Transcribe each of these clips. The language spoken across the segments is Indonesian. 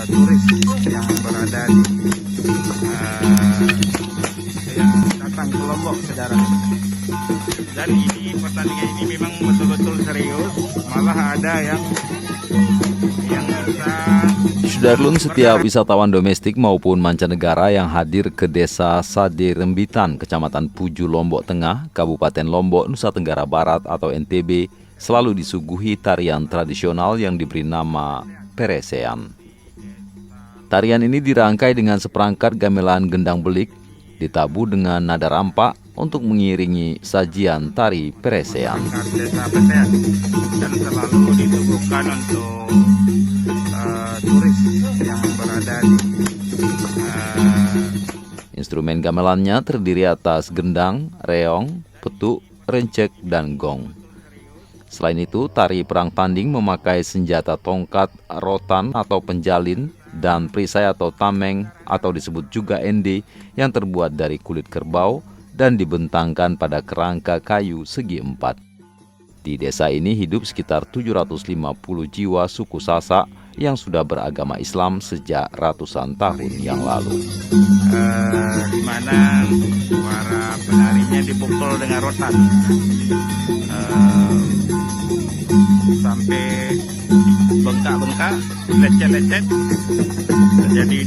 turis yang berada di yang datang ke Lombok, saudara. Dan ini pertandingan ini memang betul-betul serius, malah ada yang bisa. Sudarlun, setiap wisatawan domestik maupun mancanegara yang hadir ke Desa Sade Rembitan, Kecamatan Puju, Lombok Tengah, Kabupaten Lombok, Nusa Tenggara Barat atau NTB, selalu disuguhi tarian tradisional yang diberi nama Peresean. Tarian ini dirangkai dengan seperangkat gamelan gendang belik, ditabuh dengan nada rampak untuk mengiringi sajian tari Peresean. Desa Peresean dan selalu ditujukan untuk turis yang berada di Instrumen gamelannya terdiri atas gendang, reong, petuk, rencek, dan gong. Selain itu, tari perang tanding memakai senjata tongkat, rotan atau penjalin, dan perisai atau tameng atau disebut juga ende yang terbuat dari kulit kerbau dan dibentangkan pada kerangka kayu segi empat. Di desa ini hidup sekitar 750 jiwa suku Sasak yang sudah beragama Islam sejak ratusan tahun yang lalu. Di mana para penarinya dipukul dengan rotan sampai bengkak-bengkak, lecet-lecet terjadi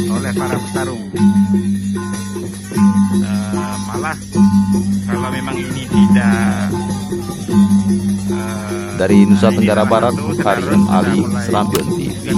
oleh para petarung. Malah kalau memang ini tidak Dari Nusa Tenggara Barat, Karim Ali, Serambion TV.